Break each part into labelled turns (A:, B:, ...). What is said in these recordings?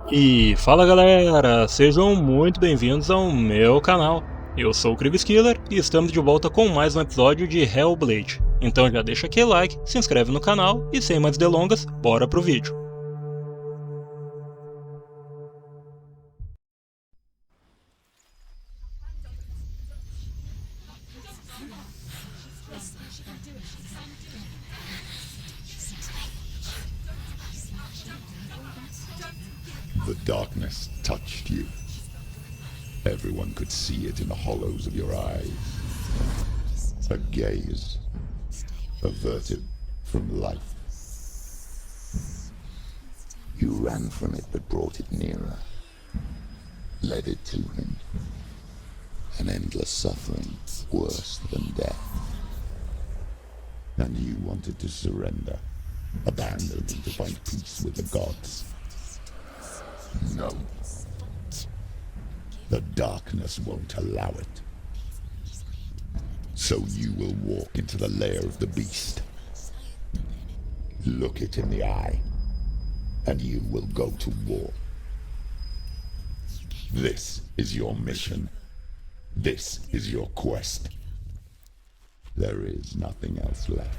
A: E fala galera, sejam muito bem-vindos ao meu canal. Eu sou o Killer e estamos de volta com mais um episódio de Hellblade. Então já deixa aquele like, se inscreve no canal e sem mais delongas, bora pro vídeo.
B: The darkness touched you. Everyone could see it in the hollows of your eyes. A gaze averted from life. You ran from it but brought it nearer. Led it to him. An endless suffering worse than death. And you wanted to surrender. Abandon and to find peace with the gods. No. The darkness won't allow it. So you will walk into the lair of the beast. Look it in the eye, and you will go to war. This is your mission. This is your quest. There is nothing else left.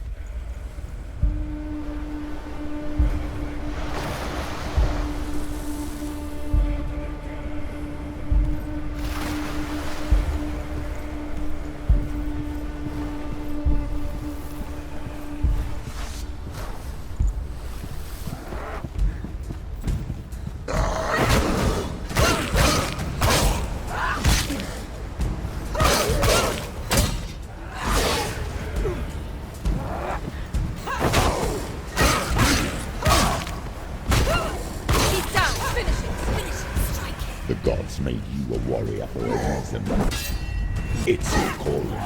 B: The gods made you a warrior for a reason. It's your calling.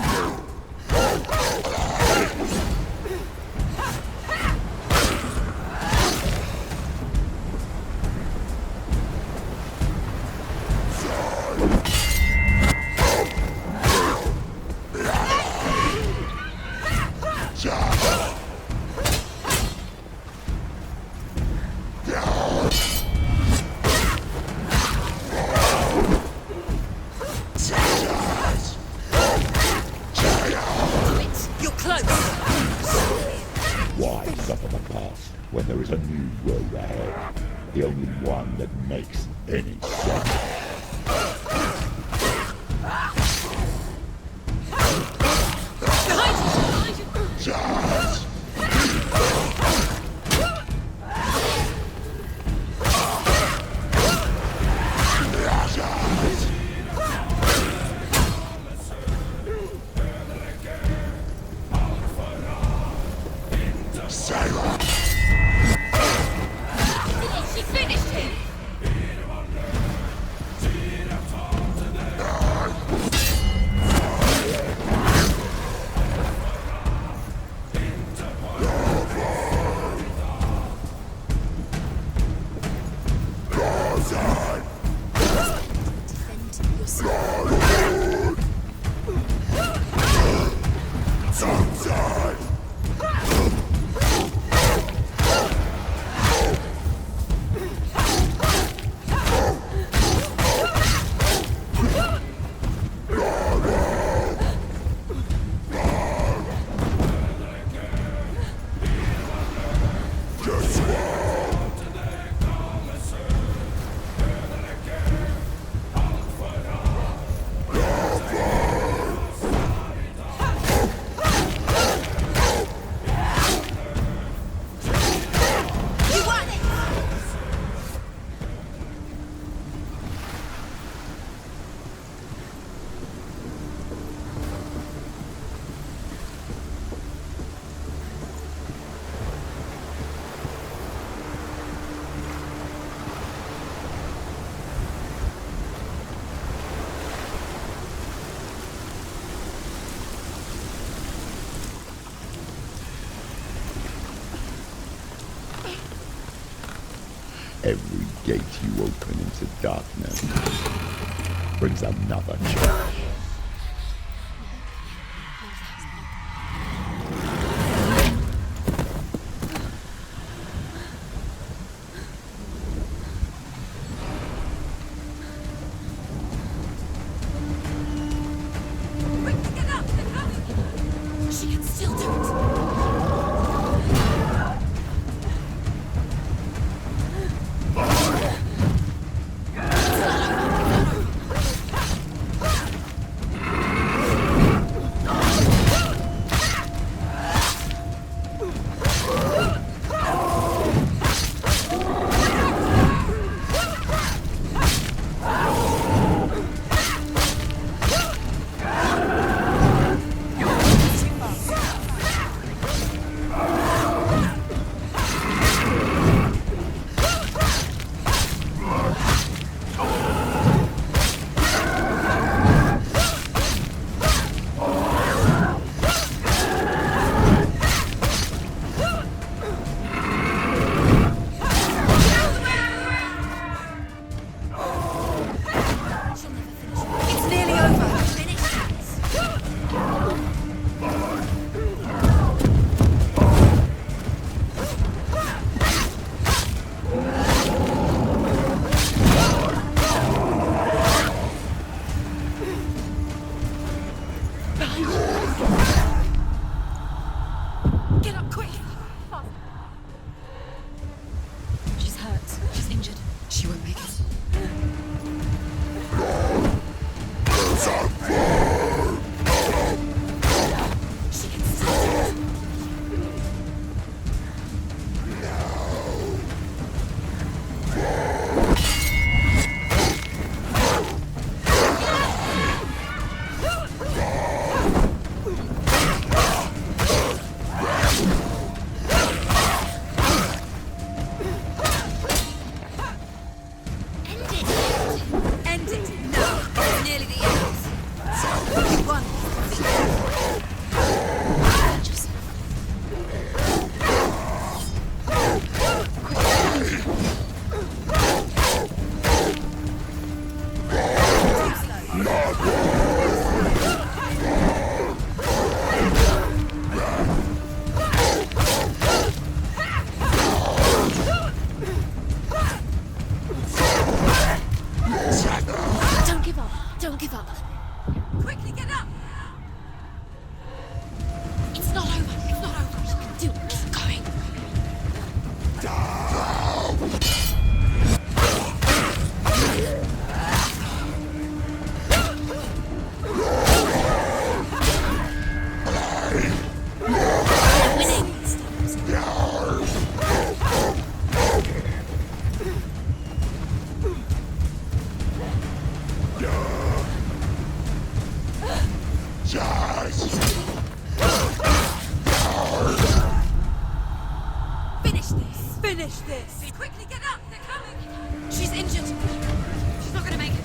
B: Why suffer the past when there is a new road ahead? The only one that makes any sense. Charge!
C: She finished him!
B: Every gate you open into darkness brings another charge.
C: Finish this! Quickly get up! They're coming! She's injured! She's not gonna make it!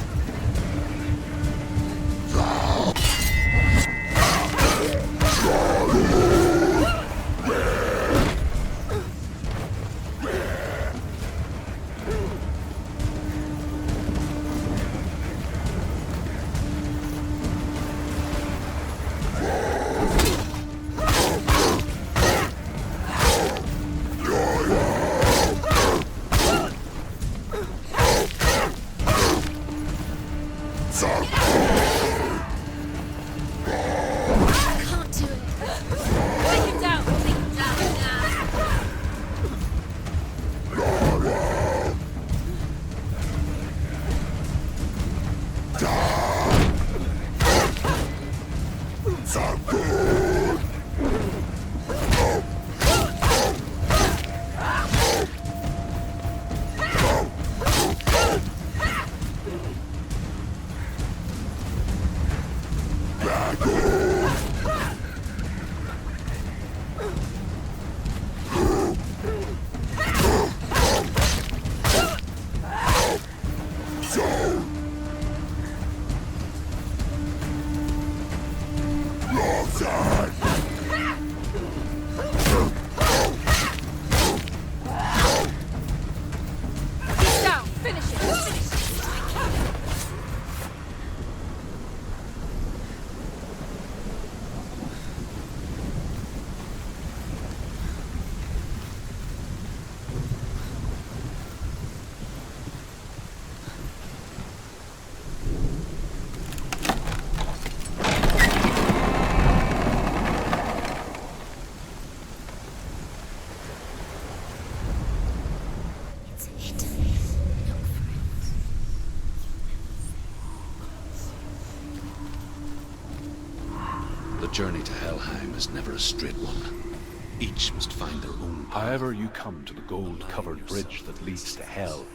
D: The journey to Helheim is never a straight one. Each must find their own path.
E: However you come to the gold-covered bridge that leads to Hell,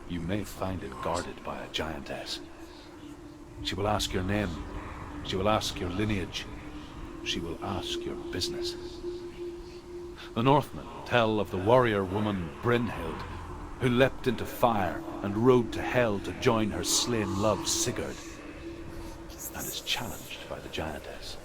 E: you may find it guarded by a giantess. She will ask your name. She will ask your lineage. She will ask your business. The Northmen tell of the warrior woman Brynhild, who leapt into fire and rode to Hell to join her slain love Sigurd, and is challenged by the giantess.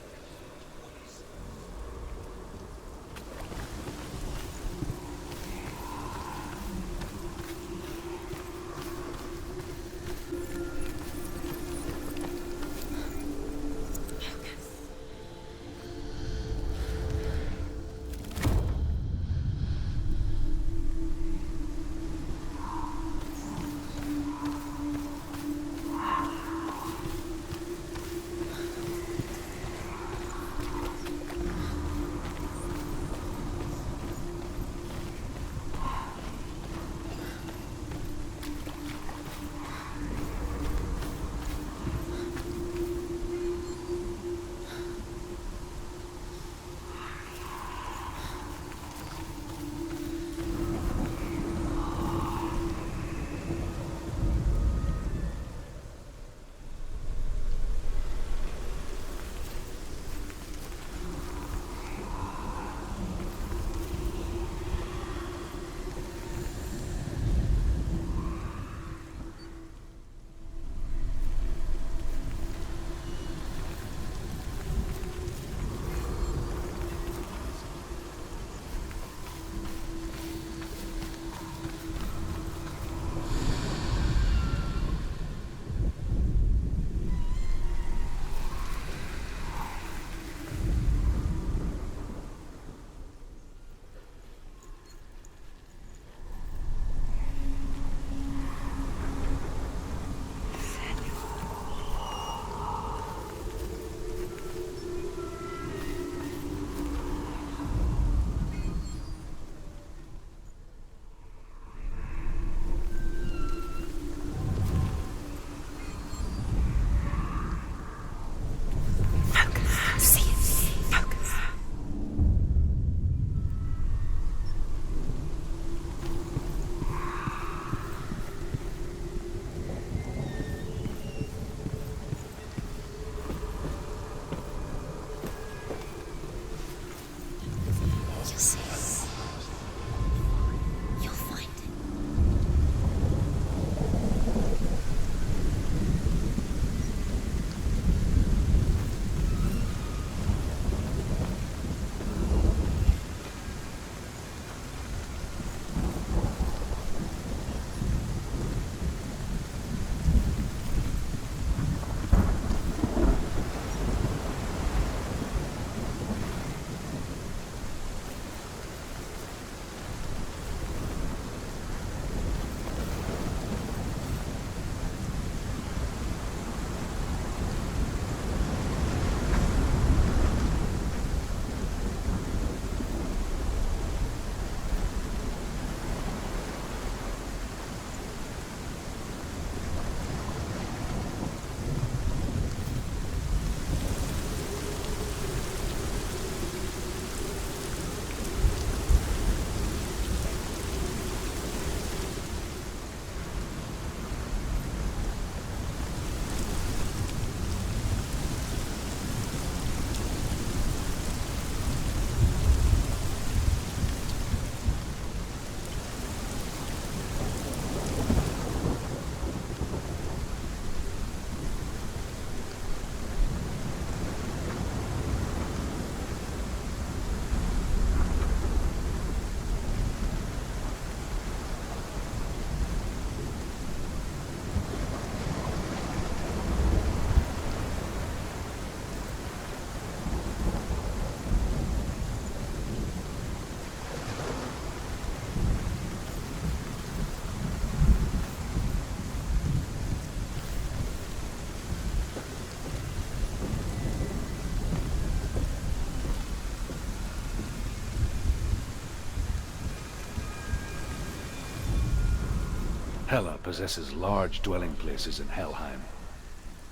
E: Pela possesses large dwelling places in Helheim.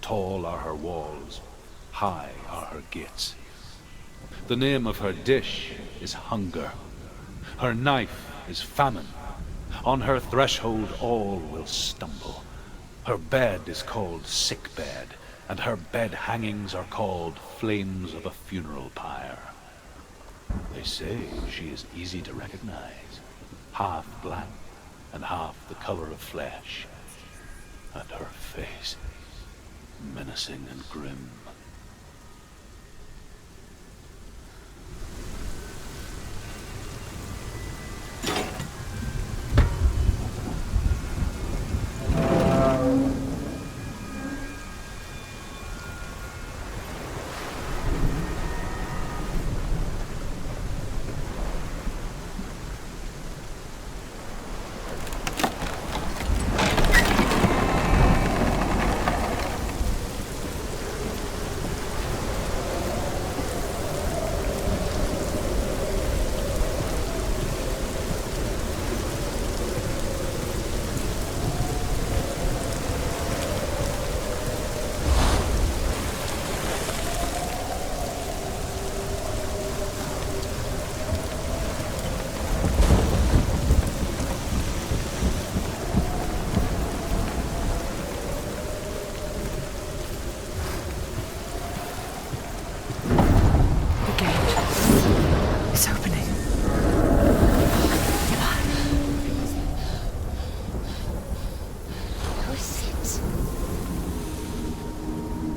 E: Tall are her walls, high are her gates. The name of her dish is hunger. Her knife is famine. On her threshold all will stumble. Her bed is called sick bed, and her bed hangings are called flames of a funeral pyre. They say she is easy to recognize, half black and half the color of flesh, and her face menacing and grim.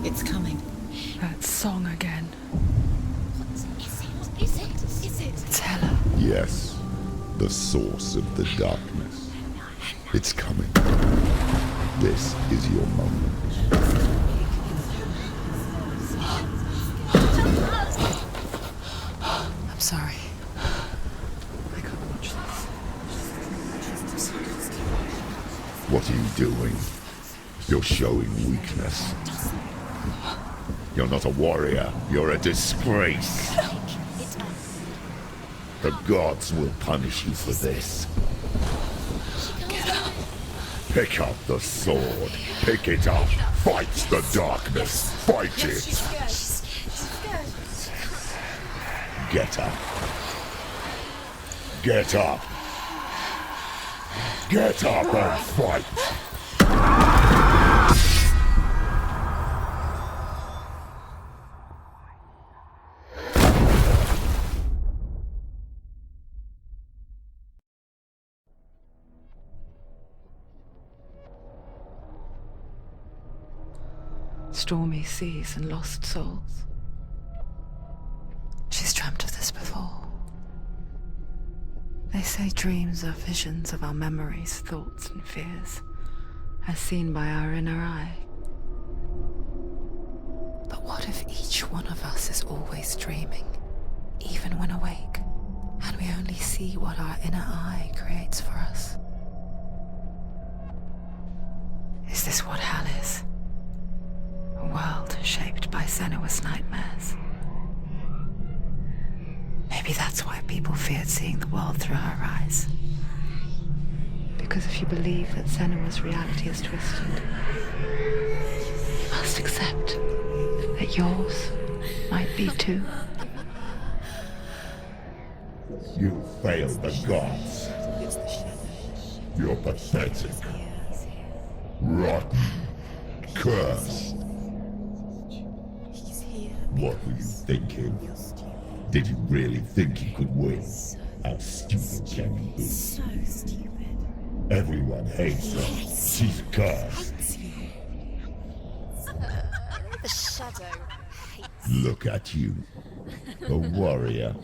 F: It's coming.
G: That song again.
C: What is it?
G: It's Hela.
B: Yes, the source of the darkness. It's coming. This is your moment.
F: I'm sorry. I can't watch this.
B: What are you doing? You're showing weakness. You're not a warrior. You're a disgrace. The gods will punish you for this. Pick up the sword. Pick it up. Fight the darkness. Fight it. Get up. Get up. Get up and fight.
G: Stormy seas and lost souls.
F: She's dreamt of this before. They say dreams are visions of our memories, thoughts, and fears,
G: As seen by our inner eye.
F: But what if each one of us is always dreaming, even when awake, and we only see what our inner eye creates for us? Is this what hell is? A world shaped by Senua's nightmares. Maybe that's why people feared seeing the world through her eyes.
G: Because if you believe that Senua's reality is twisted, you must accept that yours might be too.
B: You failed the gods. You're pathetic. Rotten. Cursed. What were you thinking? Did you really think you could win? How stupid can you be?
C: So stupid.
B: Everyone hates her. She's cursed.
C: The shadow hates.
B: Look at you. A warrior.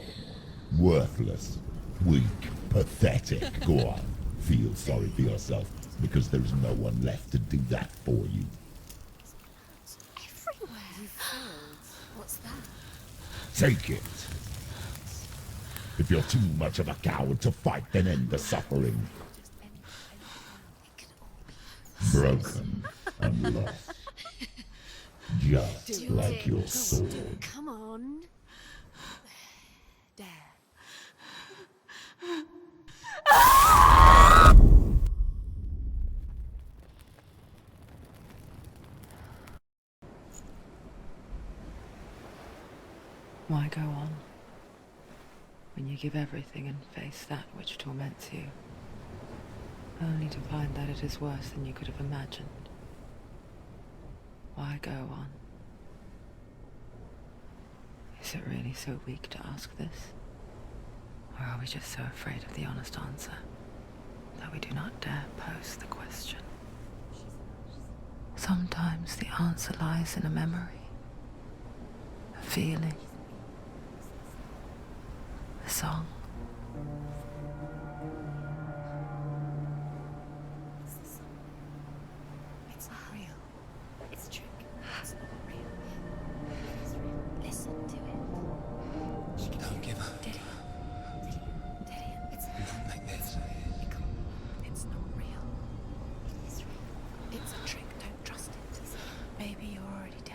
B: Worthless. Weak. Pathetic. Go on. Feel sorry for yourself, because there is no one left to do that for you.
C: Everywhere. You failed. What's that?
B: Take it. If you're too much of a coward to fight, then end the suffering. Broken and lost. Just like your sword.
C: Come on. There.
G: go on? When you give everything and face that which torments you, only to find that it is worse than you could have imagined. Why go on? Is it really so weak to ask this? Or are we just so afraid of the honest answer that we do not dare pose the question? Sometimes the answer lies in a memory, a feeling, a song.
C: It's not real. It's a trick. It's not real. It is real. Listen to it.
H: Don't give up.
C: Did it? It's
H: Not like this.
C: It's not real. It is real. It's a trick. Don't trust it. Maybe you're already dead.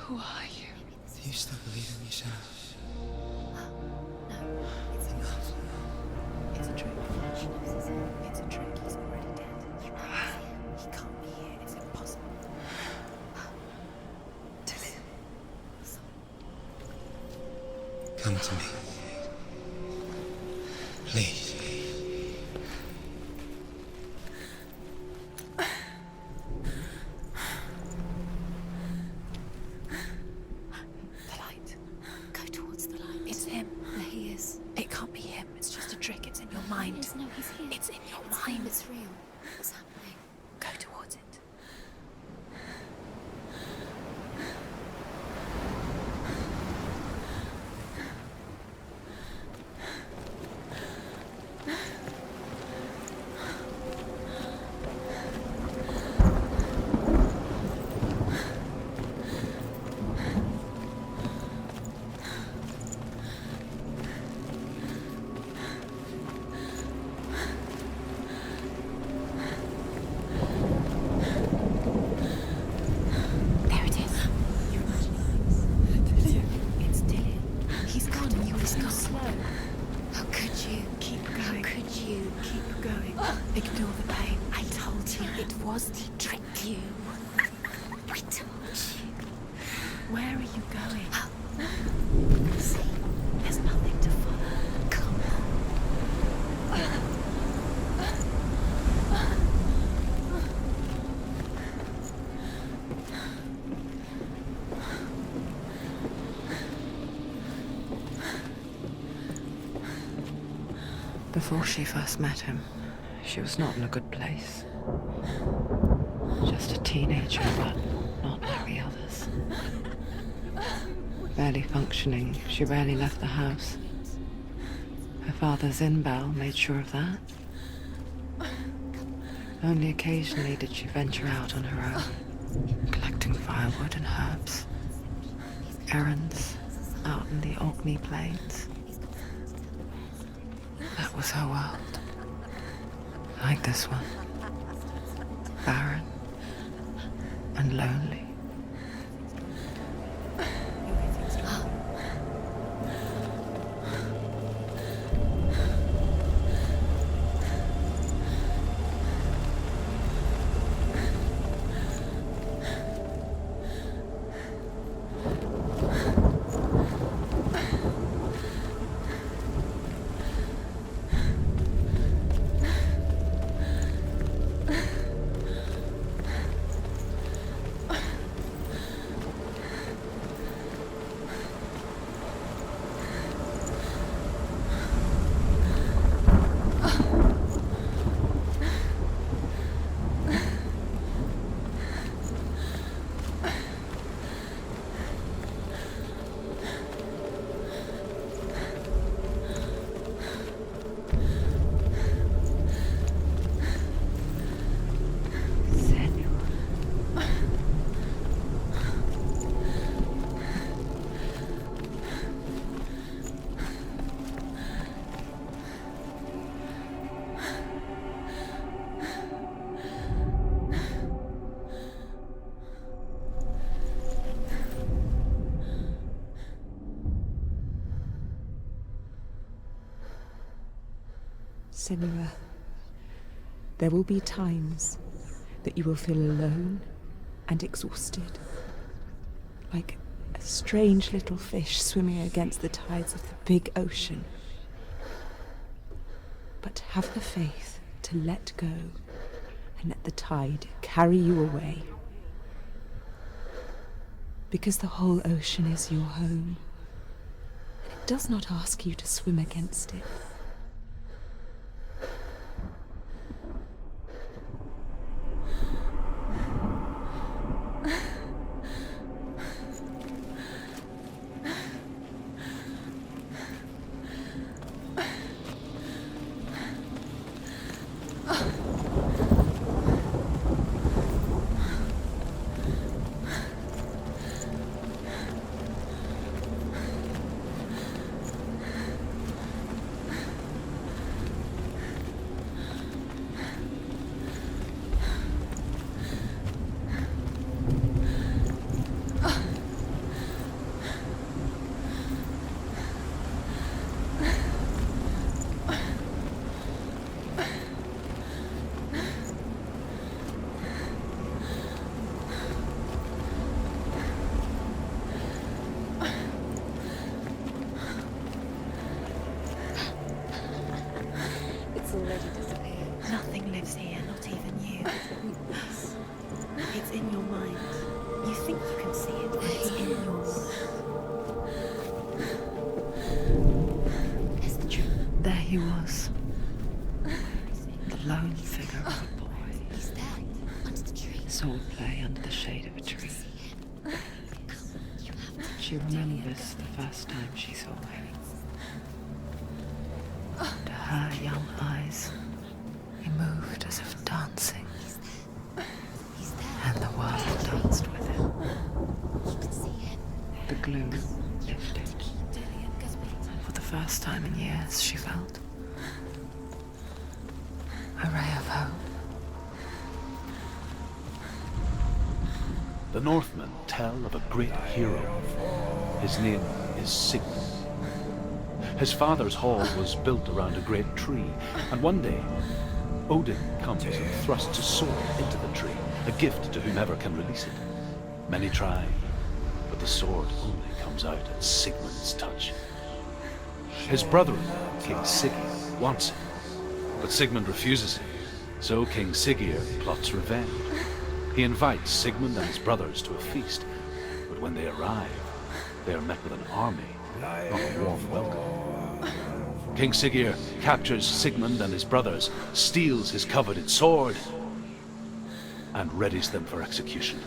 G: Who are you?
H: Do you still believe in yourself?
C: No, it's not. It's a trick. She knows it's him. It's a trick. He's already dead. He can't be here. It's impossible.
H: Come to me. Please.
C: The light. Go towards the light. It's him. There he is. It can't be him. It's just a trick. It's in your mind. No, he's here. It's in your mind. It's real. What's happening? Go towards it. There it is. You're imagining. It's Dylan. He's gone and you were so slow. How could you? Keep going. How could you? Keep going. Ignore the pain. I told you it was to trick you. I told you. Where are you going? See, there's nothing to follow. Come on.
G: Before she first met him, she was not in a good place. Just a teenager, but not like the others. Barely functioning, she rarely left the house. Her father's in-bell made sure of that. Only occasionally did she venture out on her own, collecting firewood and herbs. Errands out in the Orkney Plains. That was her world. Like this one. Barren and lonely.
I: Senua, there will be times that you will feel alone and exhausted, like a strange little fish swimming against the tides of the big ocean. But have the faith to let go and let the tide carry you away. Because the whole ocean is your home, and it does not ask you to swim against it.
C: Already disappeared. Nothing lives here, not even you. It's in your mind. You think you can see it, but it's in your mind. It's the truth.
G: There he was. The lone figure of a boy.
C: He's there, under the tree.
G: Swordplay under the shade of a tree. She remembers the first time she saw him. To her young eyes, he moved as if dancing, and the world danced with him. The gloom lifted, and for the first time in years, she felt a ray of hope.
E: The Northmen tell of a great hero. His name is Sigmund. His father's hall was built around a great tree, and one day, Odin comes and thrusts a sword into the tree, a gift to whomever can release it. Many try, but the sword only comes out at Sigmund's touch. His brother-in-law, King Siggeir, wants it, but Sigmund refuses it, so King Siggeir plots revenge. He invites Sigmund and his brothers to a feast, but when they arrive, they are met with an army, not a warm welcome. King Siggeir captures Sigmund and his brothers, steals his coveted sword, and readies them for execution.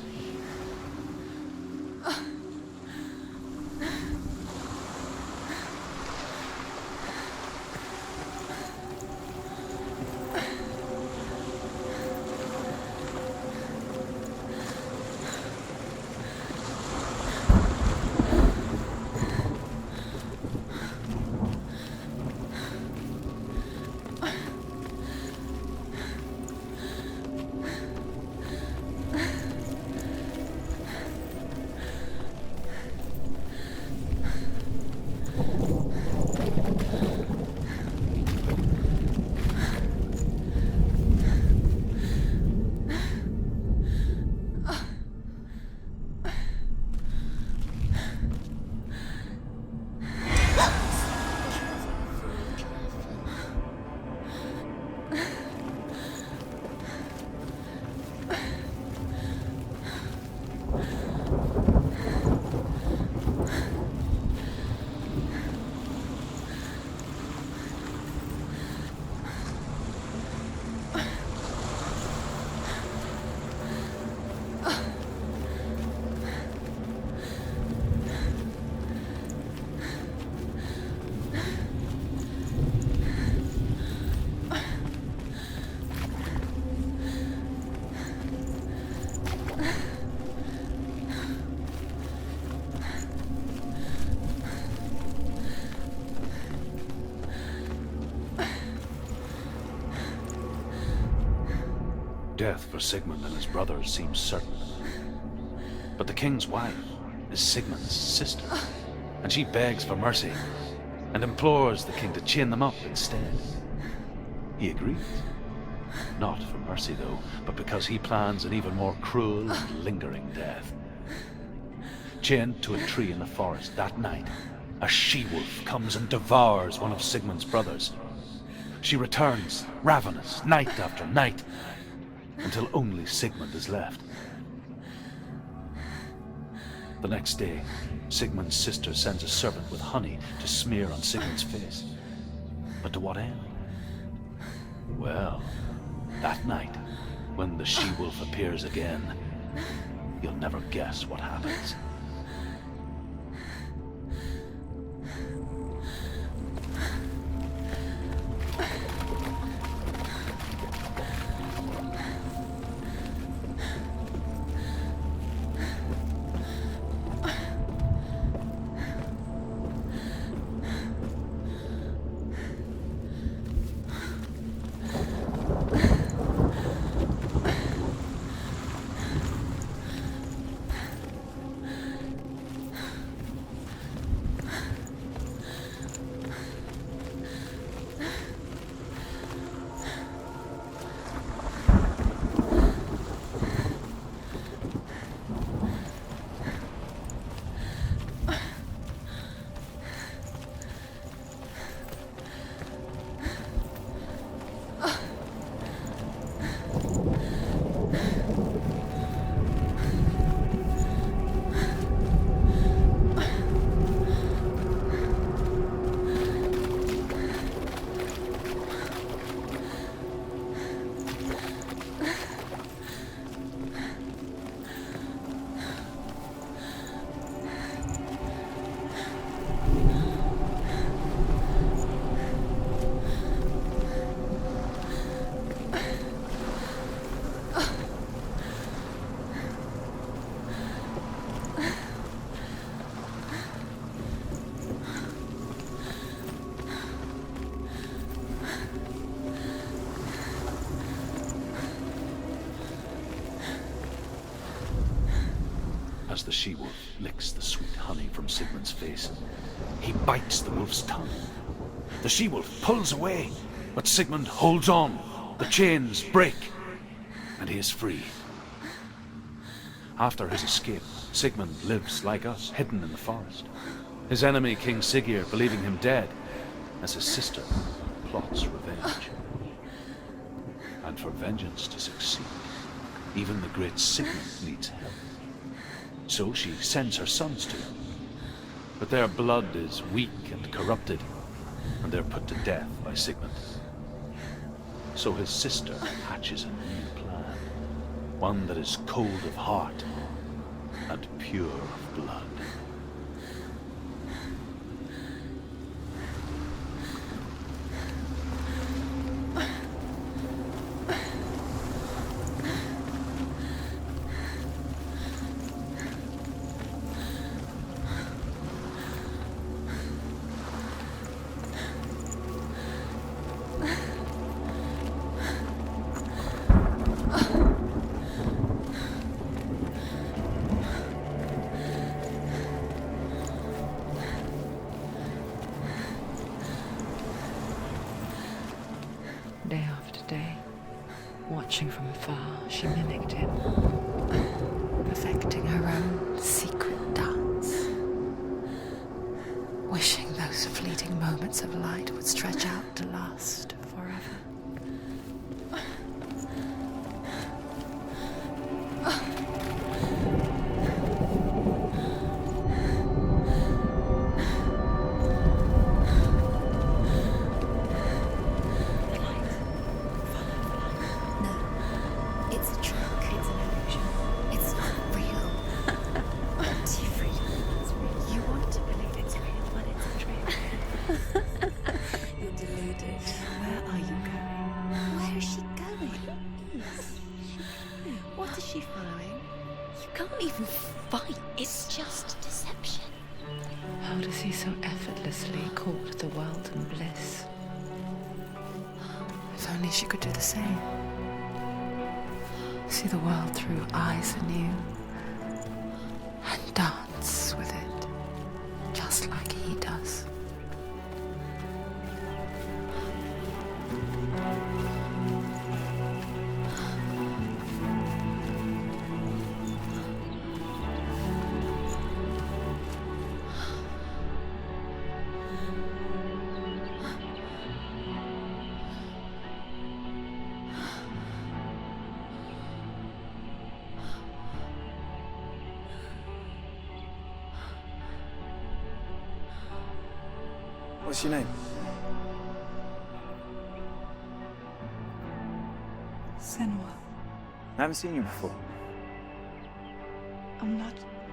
E: Death for Sigmund and his brothers seems certain. But the king's wife is Sigmund's sister, and she begs for mercy and implores the king to chain them up instead. He agrees. Not for mercy, though, but because he plans an even more cruel and lingering death. chained to a tree in the forest that night, a she-wolf comes and devours one of Sigmund's brothers. She returns, ravenous, night after night, until only Sigmund is left. The next day, Sigmund's sister sends a servant with honey to smear on Sigmund's face. But to what end? Well, that night, when the she-wolf appears again, you'll never guess what happens. As the she-wolf licks the sweet honey from Sigmund's face, he bites the wolf's tongue. The she-wolf pulls away, but Sigmund holds on. The chains break, and he is free. After his escape, Sigmund lives like us, hidden in the forest. His enemy, King Siggeir, believing him dead, as his sister plots revenge. And for vengeance to succeed, even the great Sigmund needs help. So she sends her sons to him. But their blood is weak and corrupted, and they're put to death by Sigmund. So his sister hatches a new plan, one that is cold of heart and pure of blood.
G: Day after day, watching from afar, she mimicked him, perfecting her own secret dance, wishing those fleeting moments of light would stretch out to last forever. How does he so effortlessly court the world and bliss? If only she could do the same. See the world through eyes anew and dance with it, just like he does.
J: What's your name?
C: Senua.
J: I haven't seen you before.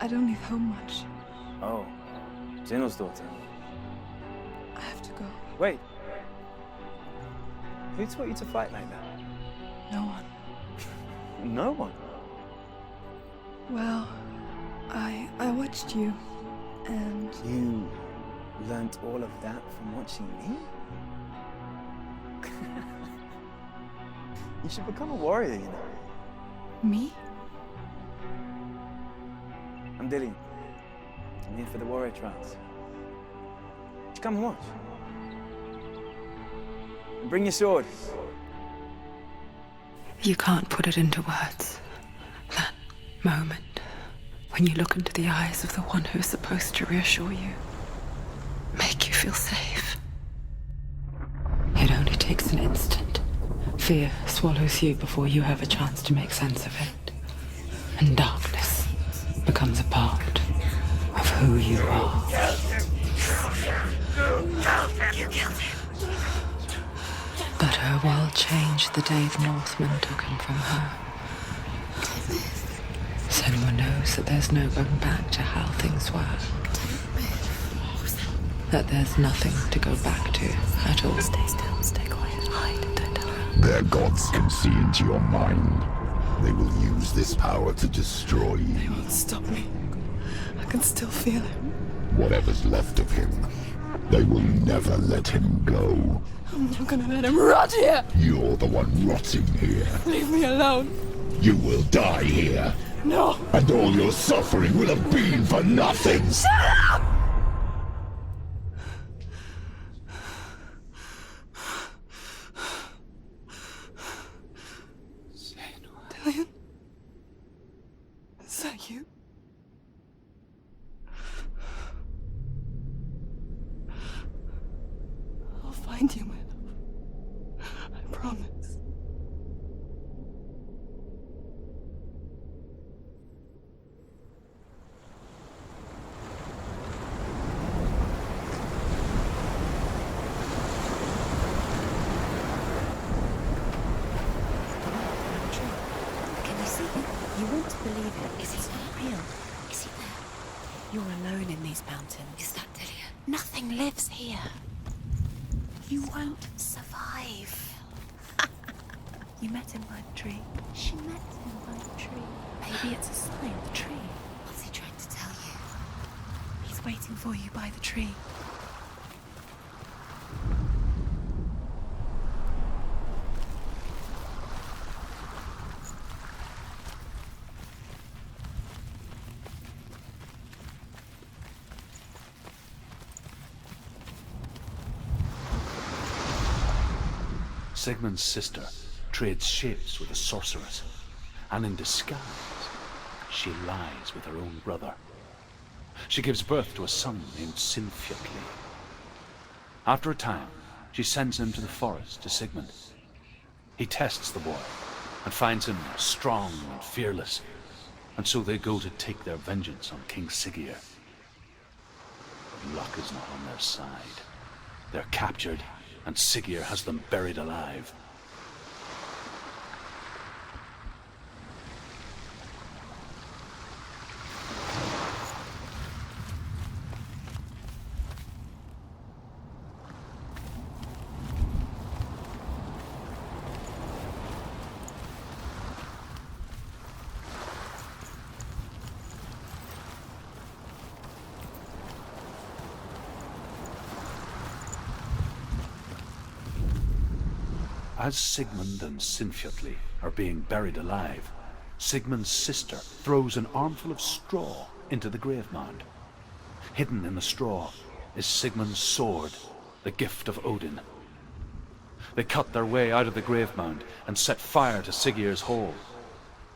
C: I don't leave home much.
J: Oh, Zeno's daughter.
C: I have to go.
J: Wait. Who taught you to fight like that?
C: No one.
J: No one?
C: Well, I watched you, and...
J: You learnt all of that from watching me? You should become a warrior, you know.
C: Me?
J: I'm Dillian. I'm here for the warrior trials. Come and watch. And bring your sword.
G: You can't put it into words. That moment when you look into the eyes of the one who is supposed to reassure you, make you feel safe. It only takes an instant. Fear swallows you before you have a chance to make sense of it. And darkness becomes a part of who you are.
C: You killed him.
G: But her world changed the day the Northmen took him from her. Senua knows that there's no going back to how things were. That there's nothing to go back to at all.
F: Stay still, stay quiet, hide, don't tell her.
B: Their gods can see into your mind. They will use this power to destroy
C: They
B: you.
C: won't stop me. I can still feel him.
B: Whatever's left of him, they will never let him go.
C: I'm not gonna let him rot here.
B: You're the one rotting here.
C: Leave me alone.
B: You will die here.
C: No.
B: And all your suffering will have been for nothing.
C: Shut up! Dillian? Is that you? I'll find you, my love. I promise.
F: Can you see him? You want to believe it. Is he not real? Is he there? You're alone in these mountains. Is that Dillian? Nothing lives here. You won't survive. You met him by the tree. She met him by the tree. Maybe it's a sign. The tree. What's he trying to tell you?
C: He's waiting for you by the tree.
E: Sigmund's sister trades shapes with a sorceress, and in disguise, she lies with her own brother. She gives birth to a son named Sinfjotli. After a time, she sends him to the forest to Sigmund. He tests the boy and finds him strong and fearless, and so they go to take their vengeance on King Siggeir. But luck is not on their side. They're captured, and Siggeir has them buried alive. As Sigmund and Sinfjotli are being buried alive, Sigmund's sister throws an armful of straw into the grave mound. Hidden in the straw is Sigmund's sword, the gift of Odin. They cut their way out of the grave mound and set fire to Siggeir's hall.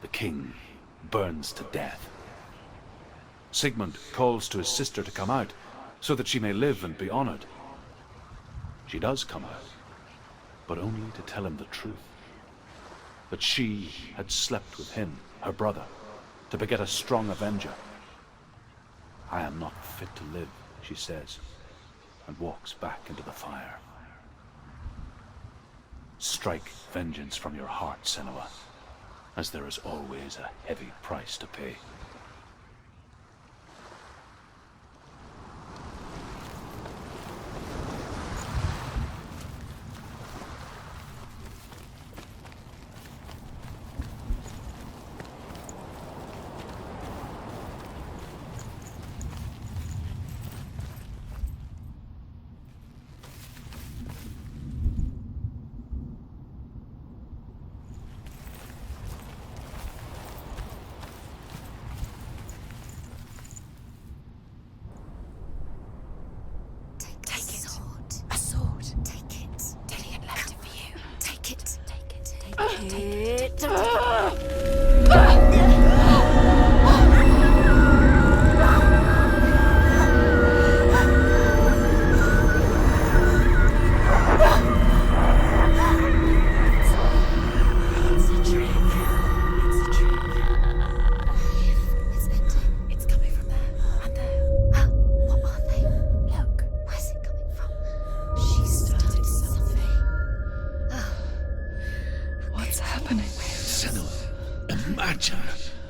E: The king burns to death. Sigmund calls to his sister to come out so that she may live and be honored. She does come out, but only to tell him the truth. That she had slept with him, her brother, to beget a strong avenger. I am not fit to live, she says. and walks back into the fire. Strike vengeance from your heart, Senua, as there is always a heavy price to pay.
D: Imagine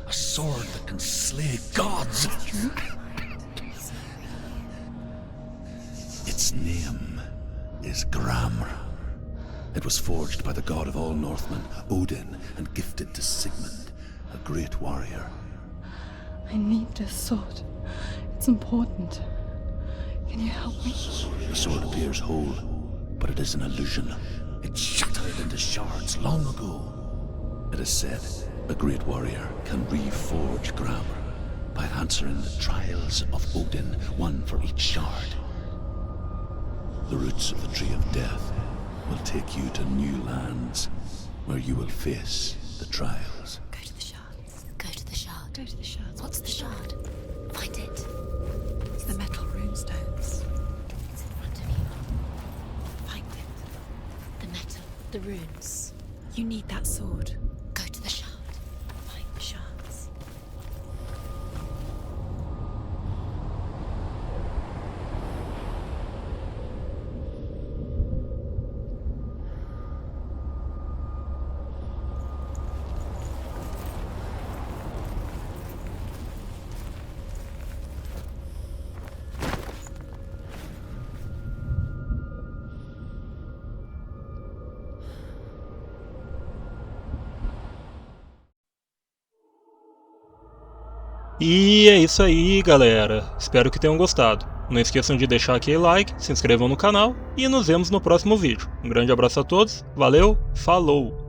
D: a sword that can slay gods. Its name is Gramr. It was forged by the god of all Northmen, Odin, and gifted to Sigmund, a great warrior.
G: I need this sword. It's important. Can you help me?
D: The sword appears whole, but it is an illusion. It shattered into shards long ago. It is said a great warrior can reforge Gramr by answering the trials of Odin, one for each shard. The roots of the Tree of Death will take you to new lands where you will face the trials.
F: Go to the shards. Go to the shard. Go to the shards. What's the shard? Find it. It's the metal runestones. It's in front of you. Find it. The metal. The runes. You need that sword. Go to the shard. Find the shards.
A: E é isso aí, galera. Espero que tenham gostado. Não esqueçam de deixar aquele like, se inscrevam no canal e nos vemos no próximo vídeo. Um grande abraço a todos, valeu, falou!